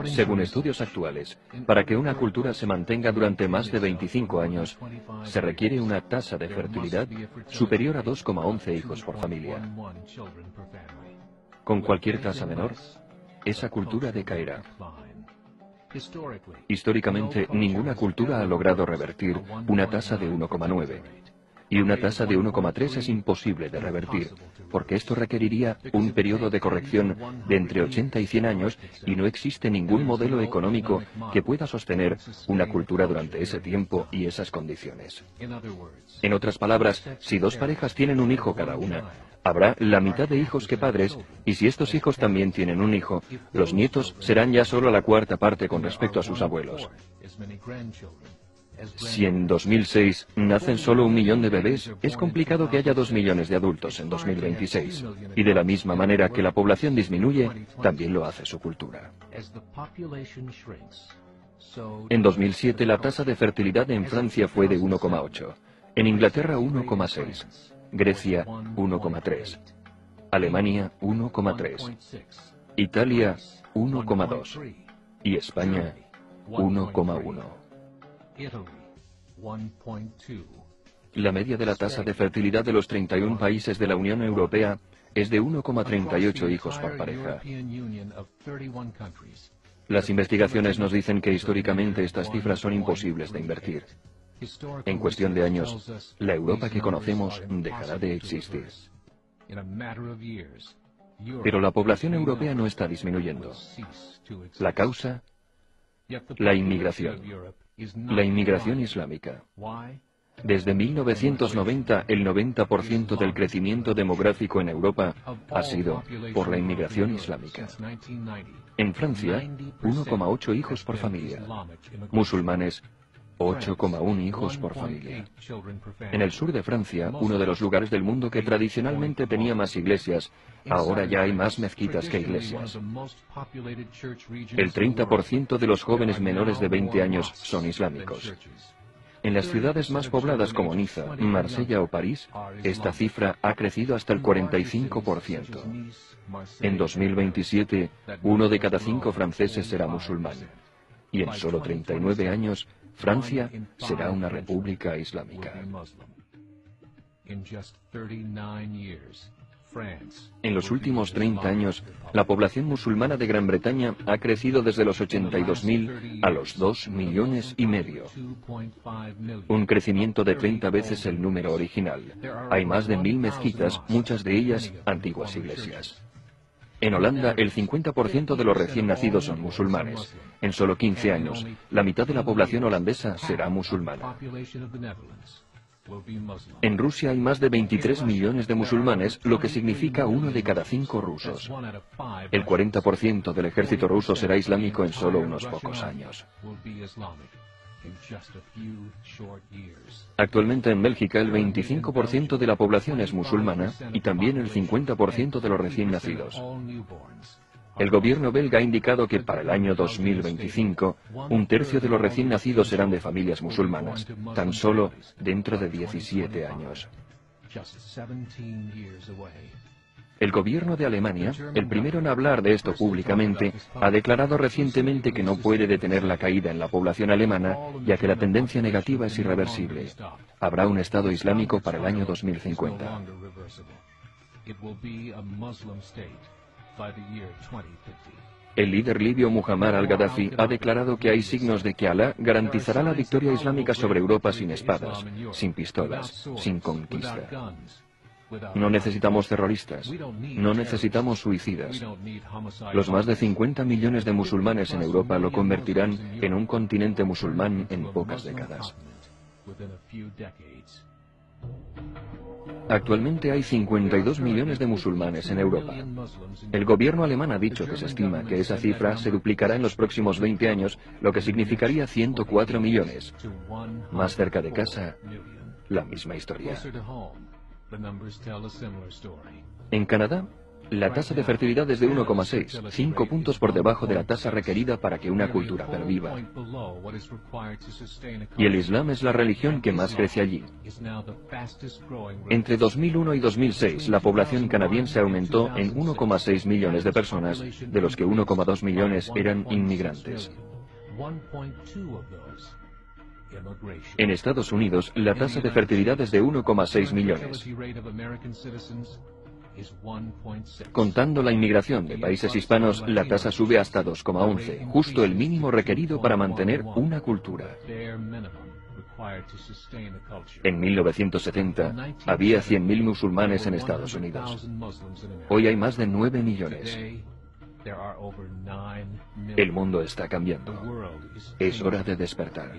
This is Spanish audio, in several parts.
Según estudios actuales, para que una cultura se mantenga durante más de 25 años, se requiere una tasa de fertilidad superior a 2,11 hijos por familia. Con cualquier tasa menor, esa cultura decaerá. Históricamente, ninguna cultura ha logrado revertir una tasa de 1,9. Y una tasa de 1,3 es imposible de revertir, porque esto requeriría un periodo de corrección de entre 80 y 100 años y no existe ningún modelo económico que pueda sostener una cultura durante ese tiempo y esas condiciones. En otras palabras, si dos parejas tienen un hijo cada una, habrá la mitad de hijos que padres, y si estos hijos también tienen un hijo, los nietos serán ya solo la cuarta parte con respecto a sus abuelos. Si en 2006 nacen solo 1 millón de bebés, es complicado que haya 2 millones de adultos en 2026. Y de la misma manera que la población disminuye, también lo hace su cultura. En 2007 la tasa de fertilidad en Francia fue de 1,8, en Inglaterra 1,6, Grecia 1,3, Alemania 1,3, Italia 1,2 y España 1,1. La media de la tasa de fertilidad de los 31 países de la Unión Europea es de 1,38 hijos por pareja. Las investigaciones nos dicen que históricamente estas cifras son imposibles de invertir. En cuestión de años, la Europa que conocemos dejará de existir. Pero la población europea no está disminuyendo. La causa, la inmigración. La inmigración islámica. Desde 1990, el 90% del crecimiento demográfico en Europa ha sido por la inmigración islámica. En Francia, 1,8 hijos por familia. Musulmanes, 8,1 hijos por familia. En el sur de Francia, uno de los lugares del mundo que tradicionalmente tenía más iglesias, ahora ya hay más mezquitas que iglesias. El 30% de los jóvenes menores de 20 años son islámicos. En las ciudades más pobladas como Niza, Marsella o París, esta cifra ha crecido hasta el 45%. En 2027, 1 de cada 5 franceses será musulmán. Y en solo 39 años, Francia será una república islámica. En los últimos 30 años, la población musulmana de Gran Bretaña ha crecido desde los 82.000 a los 2,5 millones. Un crecimiento de 30 veces el número original. Hay más de 1.000 mezquitas, muchas de ellas antiguas iglesias. En Holanda, el 50% de los recién nacidos son musulmanes. En solo 15 años, la mitad de la población holandesa será musulmana. En Rusia hay más de 23 millones de musulmanes, lo que significa 1 de cada 5 rusos. El 40% del ejército ruso será islámico en solo unos pocos años. Actualmente en Bélgica el 25% de la población es musulmana y también el 50% de los recién nacidos. El gobierno belga ha indicado que para el año 2025, 1/3 de los recién nacidos serán de familias musulmanas, tan solo dentro de 17 años. El gobierno de Alemania, el primero en hablar de esto públicamente, ha declarado recientemente que no puede detener la caída en la población alemana, ya que la tendencia negativa es irreversible. Habrá un Estado islámico para el año 2050. El líder libio Muammar al-Gaddafi ha declarado que hay signos de que Alá garantizará la victoria islámica sobre Europa sin espadas, sin pistolas, sin conquista. No necesitamos terroristas, no necesitamos suicidas. Los más de 50 millones de musulmanes en Europa lo convertirán en un continente musulmán en pocas décadas. Actualmente hay 52 millones de musulmanes en Europa. El gobierno alemán ha dicho que se estima que esa cifra se duplicará en los próximos 20 años, lo que significaría 104 millones. Más cerca de casa, la misma historia. En Canadá, La tasa de fertilidad es de 1,6, 5 puntos por debajo de la tasa requerida para que una cultura perviva. Y el Islam es la religión que más crece allí. Entre 2001 y 2006, la población canadiense aumentó en 1,6 millones de personas, de los que 1,2 millones eran inmigrantes. En Estados Unidos, la tasa de fertilidad es de 1,6 millones. Contando la inmigración de países hispanos, la tasa sube hasta 2,11, justo el mínimo requerido para mantener una cultura. En 1970, había 100.000 musulmanes en Estados Unidos. Hoy hay más de 9 millones. El mundo está cambiando. Es hora de despertar.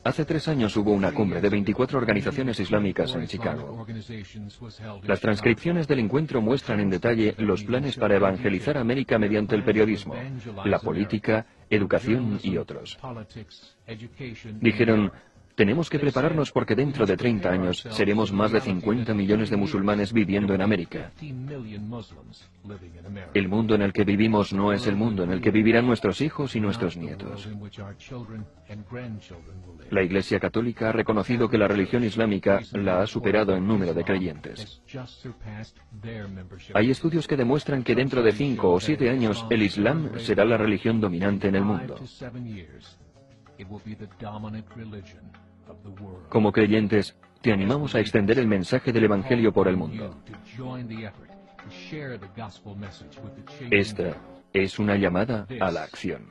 Hace 3 años hubo una cumbre de 24 organizaciones islámicas en Chicago. Las transcripciones del encuentro muestran en detalle los planes para evangelizar América mediante el periodismo, la política, educación y otros. Dijeron: tenemos que prepararnos porque dentro de 30 años seremos más de 50 millones de musulmanes viviendo en América. El mundo en el que vivimos no es el mundo en el que vivirán nuestros hijos y nuestros nietos. La Iglesia Católica ha reconocido que la religión islámica la ha superado en número de creyentes. Hay estudios que demuestran que dentro de 5 o 7 años el Islam será la religión dominante en el mundo. Como creyentes, te animamos a extender el mensaje del Evangelio por el mundo. Esta es una llamada a la acción.